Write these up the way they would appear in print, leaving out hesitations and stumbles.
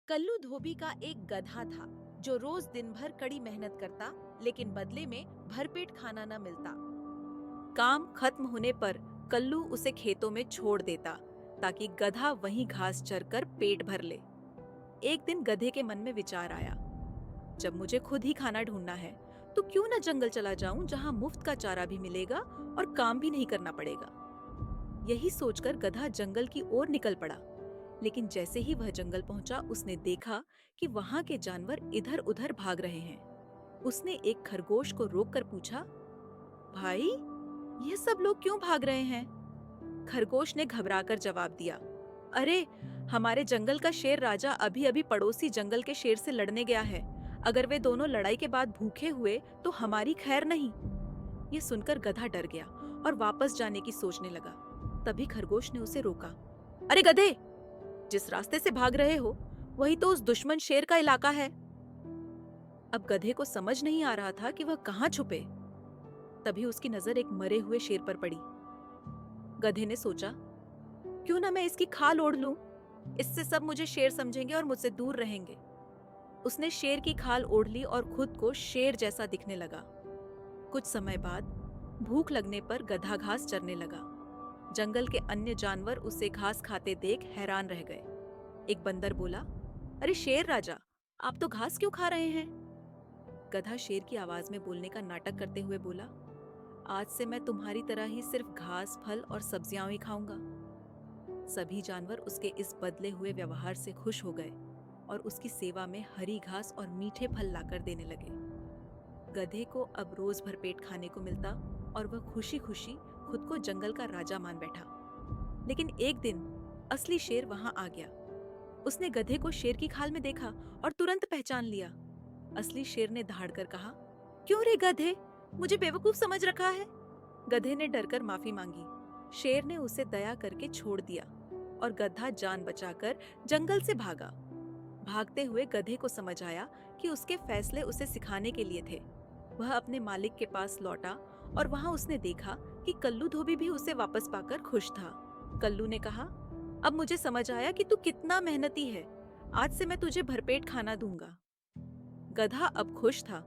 कल्लू धोबी का एक गधा था जो रोज दिन भर कड़ी मेहनत करता, लेकिन बदले में भरपेट खाना न मिलता। काम खत्म होने पर कल्लू उसे खेतों में छोड़ देता ताकि गधा वहीं घास चरकर पेट भर ले। एक दिन गधे के मन में विचार आया, जब मुझे खुद ही खाना ढूंढना है तो क्यों न जंगल चला जाऊं जहां मुफ्त का चारा भी मिलेगा और काम भी नहीं करना पड़ेगा। यही सोचकर गधा जंगल की ओर निकल पड़ा। लेकिन जैसे ही वह जंगल पहुंचा, उसने देखा कि वहां के जानवर इधर उधर भाग रहे हैं। उसने एक खरगोश को रोककर पूछा, भाई, ये सब लोग क्यों भाग रहे हैं? खरगोश ने घबराकर जवाब दिया, अरे, हमारे जंगल का शेर राजा अभी अभी पड़ोसी जंगल के शेर से लड़ने गया है। अगर वे दोनों लड़ाई के बाद भूखे हुए तो हमारी खैर नहीं। ये सुनकर गधा डर गया और वापस जाने की सोचने लगा। तभी खरगोश ने उसे रोका, अरे गधे, जिस रास्ते से भाग रहे हो वही तो उस दुश्मन शेर का इलाका है। अब गधे को समझ नहीं आ रहा था कि वह कहाँ छुपे। तभी उसकी नजर एक मरे हुए शेर पर पड़ी। गधे ने सोचा, क्यों ना मैं इसकी खाल ओढ़ लूं, इससे सब मुझे शेर समझेंगे और मुझसे दूर रहेंगे। उसने शेर की खाल ओढ़ ली और खुद को शेर जैसा दिखने लगा। कुछ समय बाद भूख लगने पर गधा घास चरने लगा। जंगल के अन्य जानवर उसे घास खाते देख हैरान रह गए। एक बंदर बोला, अरे शेर राजा, आप तो घास क्यों खा रहे हैं? गधा शेर की आवाज में बोलने का नाटक करते हुए बोला, आज से मैं तुम्हारी तरह ही सिर्फ घास, फल और सब्जियां ही खाऊंगा। सभी जानवर उसके इस बदले हुए व्यवहार से खुश हो गए और उसकी सेवा में हरी घास और मीठे फल लाकर देने लगे। गधे को अब रोज भर पेट खाने को मिलता और वह खुशी खुशी खुद को जंगल का राजा मान बैठा। लेकिन एक दिन असली शेर वहां आ गया। उसने गधे को शेर की खाल में देखा और तुरंत पहचान लिया। असली शेर ने धाड़ कर कहा, क्यों रे गधे, मुझे बेवकूफ समझ रखा है? गधे ने डरकर माफी मांगी। शेर ने उसे दया करके छोड़ दिया और गधा जान बचाकर जंगल से भागा। भागते हुए गधे को समझ आया कि उसके फैसले उसे सिखाने के लिए थे। वह अपने मालिक के पास लौटा और वहां उसने देखा कि कल्लू धोबी भी उसे वापस पाकर खुश था। कल्लू ने कहा, अब मुझे समझ आया कि तू कितना मेहनती है। आज से मैं तुझे भरपेट खाना दूंगा। गधा अब खुश था।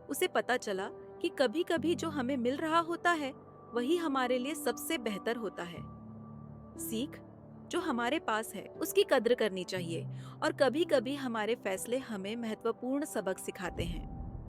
उसे पता चला कि कभी कभी जो हमें मिल रहा होता है वही हमारे लिए सबसे बेहतर होता है। सीख, जो हमारे पास है उसकी कद्र करनी चाहिए और कभी कभी हमारे फैसले हमें महत्वपूर्ण सबक सिखाते हैं।